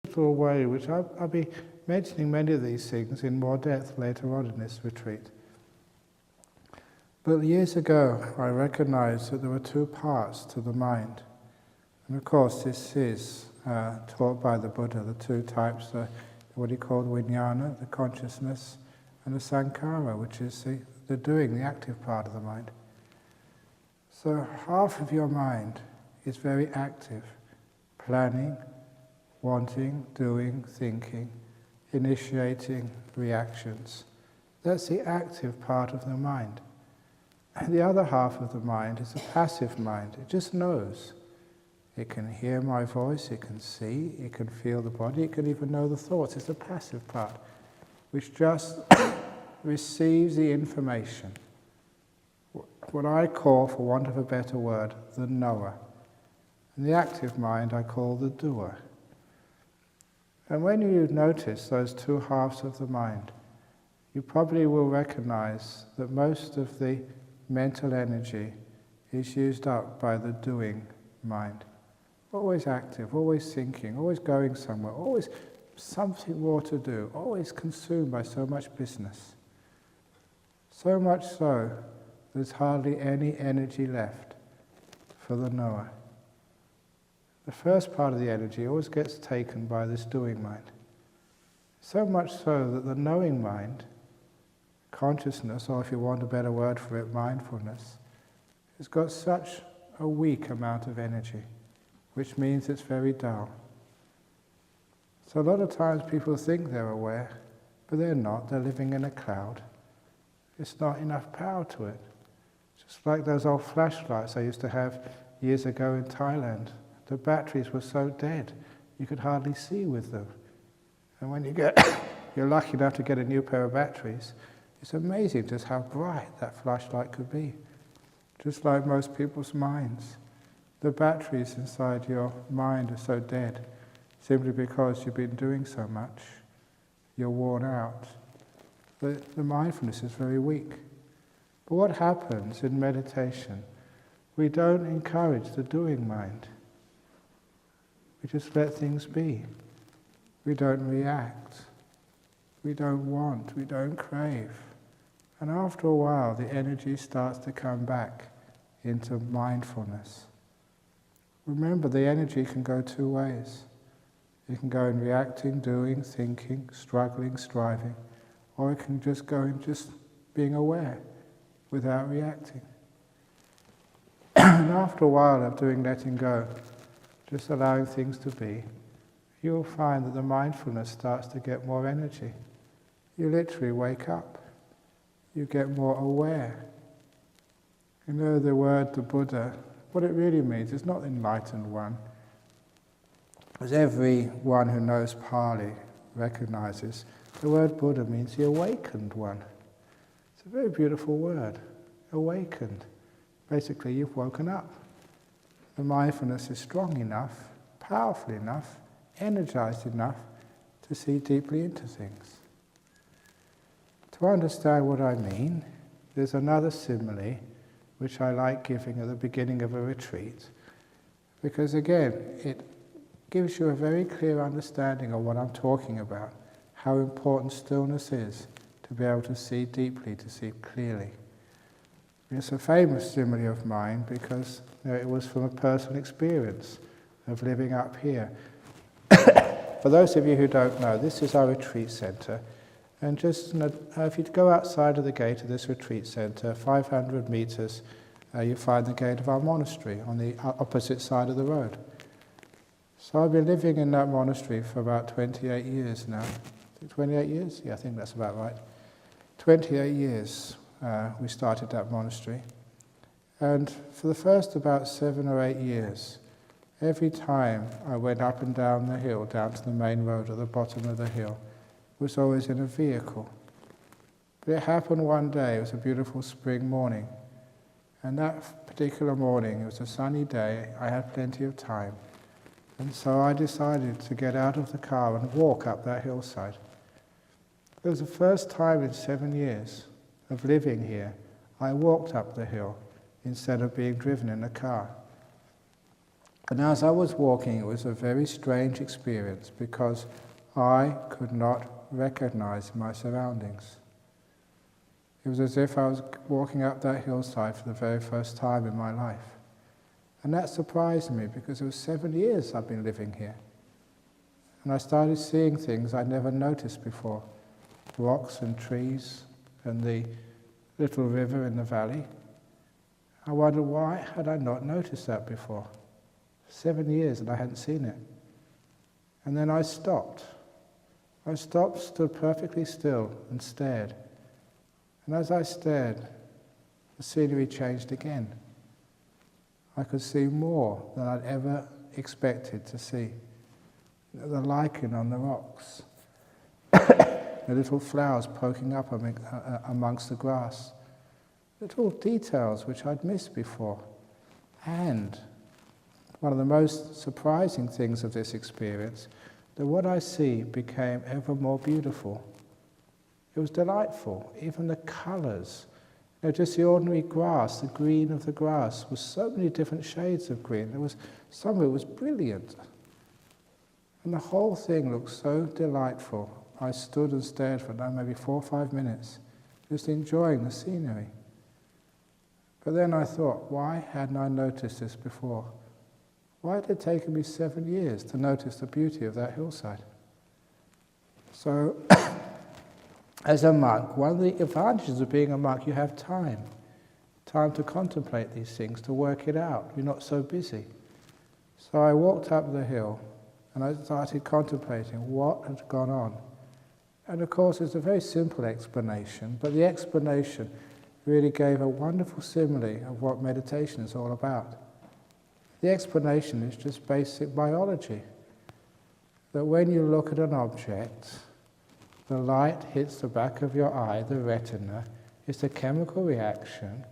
little way, which I'll be mentioning many of these things in more depth later on in this retreat. But years ago, I recognized that there were two parts to the mind. And of course, this is taught by the Buddha, the two types, what he called vijnana, the consciousness, and the sankhara, which is the doing, the active part of the mind. So half of your mind is very active, planning, wanting, doing, thinking, initiating reactions. That's the active part of the mind. And the other half of the mind is a passive mind. It just knows. It can hear my voice, it can see, it can feel the body, it can even know the thoughts. It's the passive part, which just receives the information. What I call, for want of a better word, the knower. And the active mind I call the doer. And when you notice those two halves of the mind, you probably will recognize that most of the mental energy is used up by the doing mind. Always active, always thinking, always going somewhere, always something more to do, always consumed by so much business. So much so, there's hardly any energy left for the knower. The first part of the energy always gets taken by this doing mind. So much so that the knowing mind, consciousness, or if you want a better word for it, mindfulness, has got such a weak amount of energy, which means it's very dull. So a lot of times people think they're aware, but they're not. They're living in a cloud. It's not enough power to it. Just like those old flashlights I used to have years ago in Thailand. The batteries were so dead, you could hardly see with them. And when you're lucky enough to get a new pair of batteries, it's amazing just how bright that flashlight could be. Just like most people's minds. The batteries inside your mind are so dead, simply because you've been doing so much. You're worn out. The mindfulness is very weak. But what happens in meditation? We don't encourage the doing mind. We just let things be. We don't react. We don't want. We don't crave. And after a while, the energy starts to come back into mindfulness. Remember, the energy can go two ways. It can go in reacting, doing, thinking, struggling, striving, or it can just go in just being aware without reacting. And after a while of doing letting go, just allowing things to be, you'll find that the mindfulness starts to get more energy. You literally wake up. You get more aware. You know the word, the Buddha, what it really means, it's not the enlightened one. As everyone who knows Pali recognizes, the word Buddha means the awakened one. It's a very beautiful word, awakened. Basically, you've woken up. The mindfulness is strong enough, powerful enough, energized enough to see deeply into things. To understand what I mean, there's another simile which I like giving at the beginning of a retreat, because again, it gives you a very clear understanding of what I'm talking about, how important stillness is to be able to see deeply, to see clearly. It's a famous simile of mine because it was from a personal experience of living up here. For those of you who don't know, this is our retreat center. And just if you go outside of the gate of this retreat center, 500 meters, you find the gate of our monastery on the opposite side of the road. So I've been living in that monastery for about 28 years now. 28 years? Yeah, I think that's about right. 28 years we started that monastery. And for the first about 7 or 8 years, every time I went up and down the hill, down to the main road at the bottom of the hill, was always in a vehicle. But it happened one day, it was a beautiful spring morning. And that particular morning, it was a sunny day, I had plenty of time. And so I decided to get out of the car and walk up that hillside. It was the first time in 7 years of living here, I walked up the hill instead of being driven in a car. And as I was walking, it was a very strange experience because I could not recognize my surroundings. It was as if I was walking up that hillside for the very first time in my life. And that surprised me because it was 7 years I've been living here. And I started seeing things I'd never noticed before. Rocks and trees and the little river in the valley. I wondered, why had I not noticed that before? 7 years and I hadn't seen it. And then I stopped. I stopped, stood perfectly still and stared. And as I stared, the scenery changed again. I could see more than I'd ever expected to see. The lichen on the rocks, the little flowers poking up amongst the grass, little details which I'd missed before. And one of the most surprising things of this experience, that what I see became ever more beautiful. It was delightful. Even the colours, just the ordinary grass, the green of the grass, was so many different shades of green. Some of it was brilliant. And the whole thing looked so delightful. I stood and stared for maybe 4 or 5 minutes, just enjoying the scenery. But then I thought, why hadn't I noticed this before? Why had it taken me 7 years to notice the beauty of that hillside? So, as a monk, one of the advantages of being a monk, you have time to contemplate these things, to work it out. You're not so busy. So I walked up the hill and I started contemplating what had gone on. And of course, it's a very simple explanation, but the explanation really gave a wonderful simile of what meditation is all about. The explanation is just basic biology. That when you look at an object, the light hits the back of your eye, the retina, it's a chemical reaction.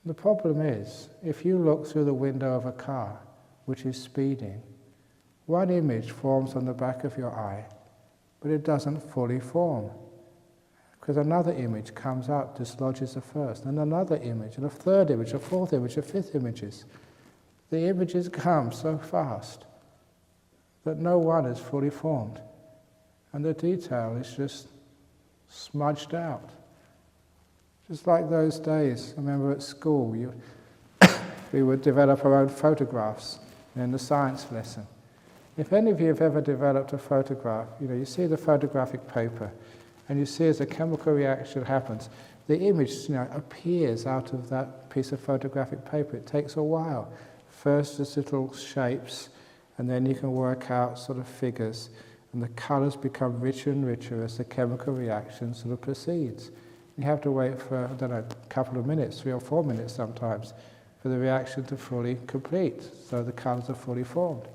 The problem is, if you look through the window of a car, which is speeding, one image forms on the back of your eye, but it doesn't fully form. Because another image comes out, dislodges the first, and another image, and a third image, a fourth image, a fifth images. The images come so fast that no one is fully formed. And the detail is just smudged out. Just like those days, I remember at school, we would develop our own photographs in the science lesson. If any of you have ever developed a photograph, you see the photographic paper, and you see as a chemical reaction happens, the image appears out of that piece of photographic paper. It takes a while. First just little shapes, and then you can work out sort of figures, and the colours become richer and richer as the chemical reaction sort of proceeds. You have to wait for, a couple of minutes, 3 or 4 minutes sometimes, for the reaction to fully complete, so the colours are fully formed.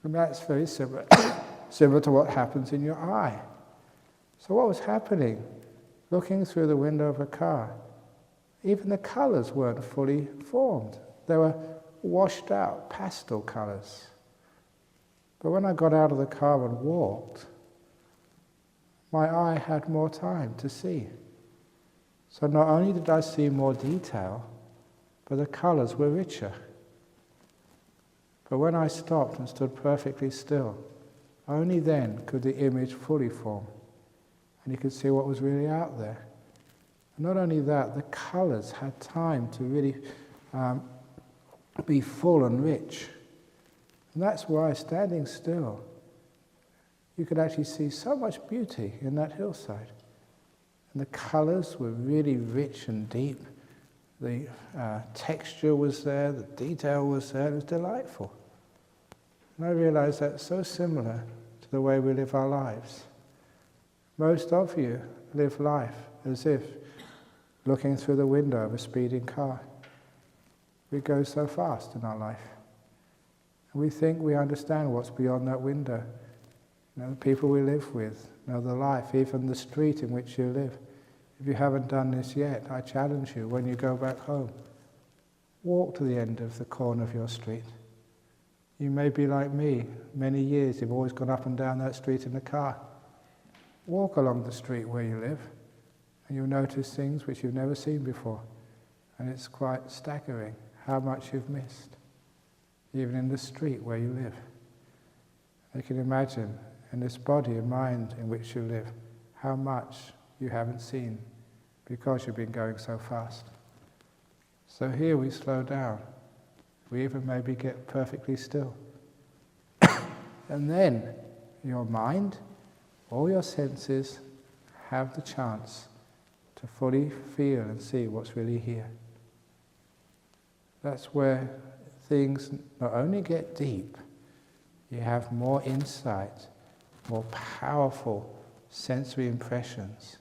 And that's very similar, similar to what happens in your eye. So what was happening? Looking through the window of a car, even the colours weren't fully formed. They were washed out, pastel colours. But when I got out of the car and walked, my eye had more time to see. So not only did I see more detail, but the colours were richer. But when I stopped and stood perfectly still, only then could the image fully form. And you could see what was really out there. And not only that, the colours had time to really be full and rich. And that's why, standing still, you could actually see so much beauty in that hillside. And the colours were really rich and deep. The texture was there, the detail was there, it was delightful. And I realised that's so similar to the way we live our lives. Most of you live life as if looking through the window of a speeding car. We go so fast in our life. And we think we understand what's beyond that window. The people we live with, the life, even the street in which you live. If you haven't done this yet, I challenge you, when you go back home, walk to the end of the corner of your street. You may be like me, many years you've always gone up and down that street in the car. Walk along the street where you live, and you'll notice things which you've never seen before. And it's quite staggering how much you've missed. even in the street where you live. You can imagine in this body and mind in which you live, how much you haven't seen because you've been going so fast. So here we slow down. We even maybe get perfectly still. And then your mind, all your senses have the chance to fully feel and see what's really here. That's where things not only get deep, you have more insight, more powerful sensory impressions,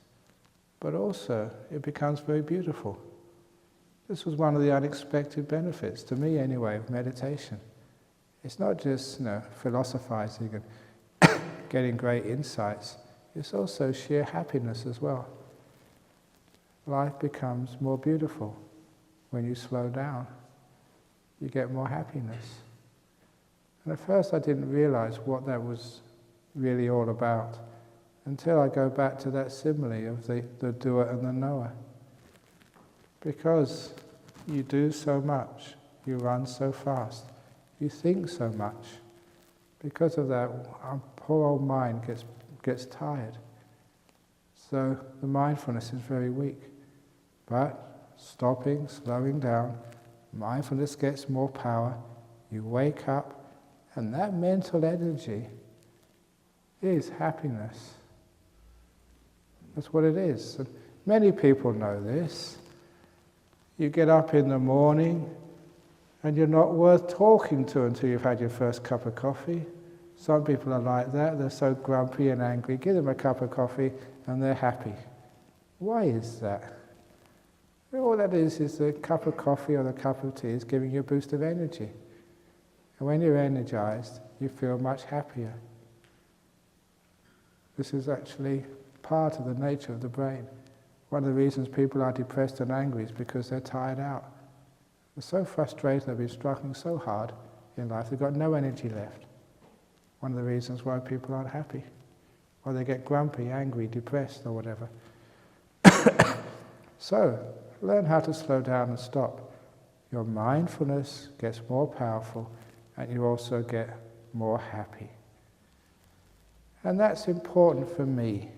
but also it becomes very beautiful. This was one of the unexpected benefits, to me anyway, of meditation. It's not just, philosophizing and getting great insights. It's also sheer happiness as well. Life becomes more beautiful when you slow down. You get more happiness. And at first I didn't realize what that was really all about until I go back to that simile of the doer and the knower. Because you do so much, you run so fast, you think so much. Because of that, our poor old mind gets tired. So the mindfulness is very weak. But stopping, slowing down, mindfulness gets more power, you wake up, and that mental energy is happiness. That's what it is. And many people know this. You get up in the morning and you're not worth talking to until you've had your first cup of coffee. Some people are like that, they're so grumpy and angry. Give them a cup of coffee and they're happy. Why is that? All that is the cup of coffee or the cup of tea is giving you a boost of energy. And when you're energized, you feel much happier. This is actually part of the nature of the brain. One of the reasons people are depressed and angry is because they're tired out. They're so frustrated, they've been struggling so hard in life, they've got no energy left. One of the reasons why people aren't happy. Or they get grumpy, angry, depressed, or whatever. So, learn how to slow down and stop. Your mindfulness gets more powerful and you also get more happy. And that's important for me.